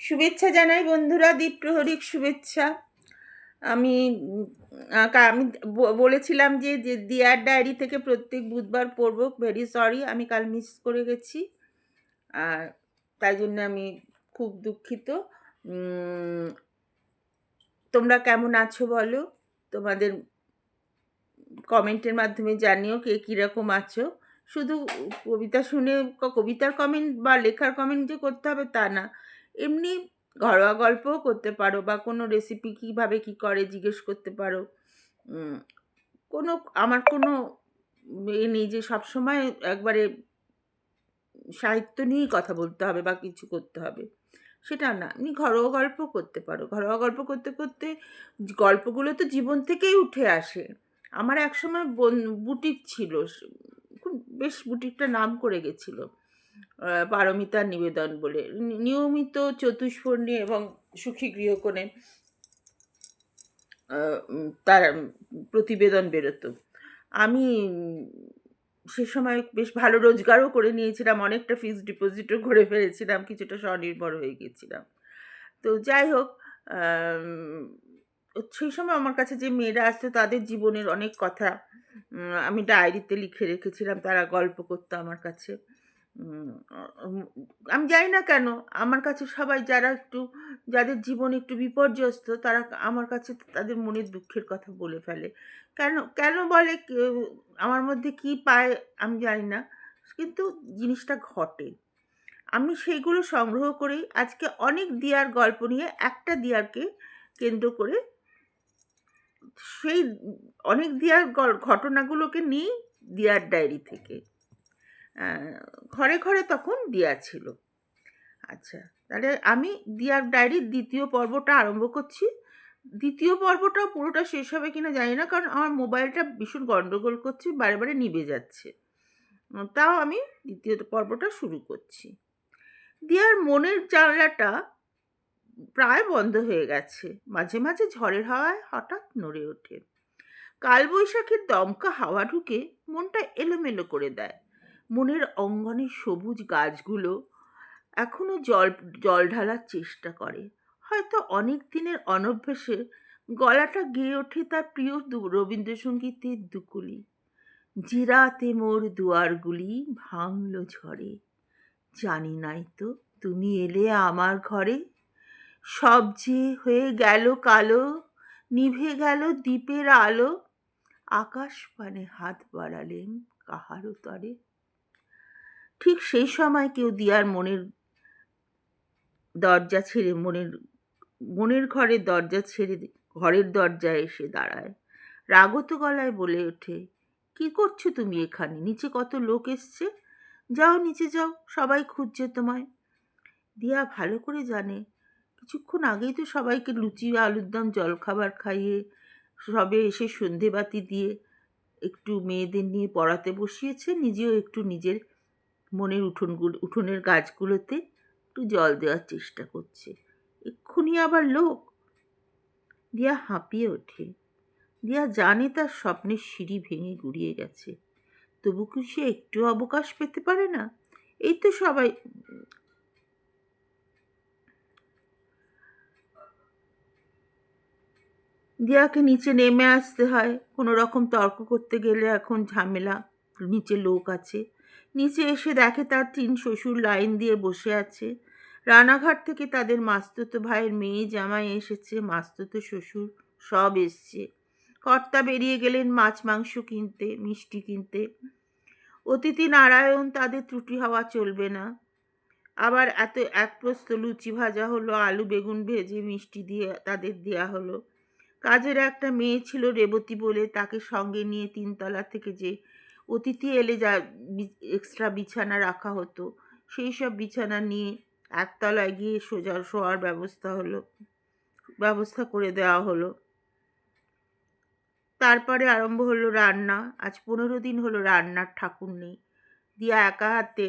শুভেচ্ছা জানাই বন্ধুরা, দ্বীপ্রহরীর শুভেচ্ছা। আমি আমি বলেছিলাম যে ডিয়ার ডায়েরি থেকে প্রত্যেক বুধবার পড়ব। ভেরি সরি, আমি কাল মিস করে গেছি, আর তাই জন্য আমি খুব দুঃখিত। তোমরা কেমন আছো বলো, তোমাদের কমেন্টের মাধ্যমে জানিও কে কীরকম আছো। শুধু কবিতা শুনে কবিতার কমেন্ট বা লেখার কমেন্ট যে করতে হবে তা না, এমনি ঘরোয়া গল্পও করতে পারো, বা কোনো রেসিপি কীভাবে কী করে জিজ্ঞেস করতে পারো। কোনো আমার কোনো নেই যে সবসময় একবারে সাহিত্য নিয়েই কথা বলতে হবে বা কিছু করতে হবে, সেটা না। আপনি ঘরোয়া গল্প করতে পারো। ঘরোয়া গল্প করতে করতে গল্পগুলো তো জীবন থেকেই উঠে আসে। আমার একসময় বুটিক ছিল, খুব বেশ বুটিকটা নাম করে গেছিল, পারমিতার নিবেদন বলে। নিয়মিত চতুষ্ফর্ণী এবং সুখী গৃহকোণে তার প্রতিবেদন বেরোতো। আমি সে সময় বেশ ভালো রোজগারও করে নিয়েছিলাম, অনেকটা ফিক্সড ডিপোজিটও করে ফেলেছিলাম, কিছুটা স্বনির্ভর হয়ে গেছিলাম। তো যাই হোক, সেই সময় আমার কাছে যে মেয়েরা আসতো তাদের জীবনের অনেক কথা আমি ডায়েরিতে লিখে রেখেছিলাম, তারা গল্প করতো আমার কাছে। আমি জানি না কেন আমার কাছে সবাই যাদের জীবন একটু বিপর্যস্ত, তারা আমার কাছে তাদের মনের দুঃখের কথা বলে ফেলে। কেন কেন বলে, আমার মধ্যে কি পায় আমি জানি না, কিন্তু জিনিসটা ঘটে। আমি সেইগুলো সংগ্রহ করেই আজকে অনেক দিয়ার গল্প নিয়ে একটা দিয়ারকে কেন্দ্র করে সেই অনেক দিয়ার ঘটনাগুলোকে নিয়ে দিয়ার ডায়েরি থেকে ঘরে ঘরে তখন দিয়া ছিল। আচ্ছা, তাহলে আমি দিয়ার ডায়েরির দ্বিতীয় পর্বটা আরম্ভ করছি। দ্বিতীয় পর্বটা পুরোটা শেষ হবে কিনা জানি না, কারণ আমার মোবাইলটা ভীষণ গন্ডগোল করছে, বারে বারে নিভে যাচ্ছে। তাও আমি দ্বিতীয় পর্বটা শুরু করছি। দিয়ার মনের জানলাটা প্রায় বন্ধ হয়ে গেছে, মাঝে মাঝে ঝড়ের হাওয়ায় হঠাৎ নড়ে ওঠে। কালবৈশাখীর দমকা হাওয়া ঢুকে মনটা এলোমেলো করে দেয়। মনের অঙ্গনের সবুজ গাছগুলো এখনো জল ঢালার চেষ্টা করে। হয়তো অনেক দিনের অনভ্যাসে গলাটা গেয়ে ওঠে তার প্রিয় রবীন্দ্রসঙ্গীতের দুকুলি। জিরাতে মোর দুয়ারগুলি ভাঙলো ঝড়ে, জানি নাই তো তুমি এলে আমার ঘরে। সব যে হয়ে গেল কালো, নিভে গেল দ্বীপের আলো, আকাশ পানে হাত বাড়ালেন কাহারও তরে। ঠিক সেই সময় কেউ দিয়ার দরজা ছেড়ে মনের ঘরের দরজা ছেড়ে ঘরের দরজায় এসে দাঁড়ায়। রাগত গলায় বলে ওঠে, কি করছো তুমি এখানে? নিচে কত লোক এসছে, যাও নিচে যাও, সবাই খুঁজছে তোমায়। দিয়া ভালো করে জানে কিছুক্ষণ আগেই তো সবাইকে লুচি আলুর দম জলখাবার খাইয়ে সবে এসে সন্ধেবাতি দিয়ে একটু মেয়েদের নিয়ে পড়াতে বসিয়েছে, নিজেও একটু নিজের মনের উঠোনের গাছগুলোতে একটু জল দেওয়ার চেষ্টা করছে। এক্ষুনি আবার লোক! দিয়া হাঁপিয়ে ওঠে। দিয়া জানে তার স্বপ্নের সিঁড়ি ভেঙে গুড়িয়ে গেছে, তবু কি সে একটু অবকাশ পেতে পারে না? এই তো সবাই দিয়াকে নিচে নেমে আসতে হয়, কোনো রকম তর্ক করতে গেলে এখন ঝামেলা। নিচে লোক আছে। নিচে এসে দেখে তার 3 শ্বশুর লাইন দিয়ে বসে আছে। রানাঘাট থেকে তাদের মাস্তুতো ভাইয়ের মেয়ে জামাই এসেছে, মাস্তুতো শ্বশুর সব এসছে। কর্তা বেরিয়ে গেলেন মাছ মাংস কিনতে, মিষ্টি কিনতে। অতিথি নারায়ণ, তাদের ত্রুটি হওয়া চলবে না। আবার এক প্রস্ত লুচি ভাজা হলো, আলু বেগুন ভেজে মিষ্টি দিয়ে তাদের দেয়া হলো। কাজের একটা মেয়ে ছিল রেবতী বলে, তাকে সঙ্গে নিয়ে 3 তলা থেকে যে অতিথি এলে যা এক্সট্রা বিছানা রাখা হতো, সেই সব বিছানা নিয়ে একতলায় গিয়ে সোজা শোয়ার ব্যবস্থা করে দেওয়া হলো। তারপরে আরম্ভ হলো রান্না। আজ 15 দিন হলো রান্নার ঠাকুর নেই। দিয়া একা হাতে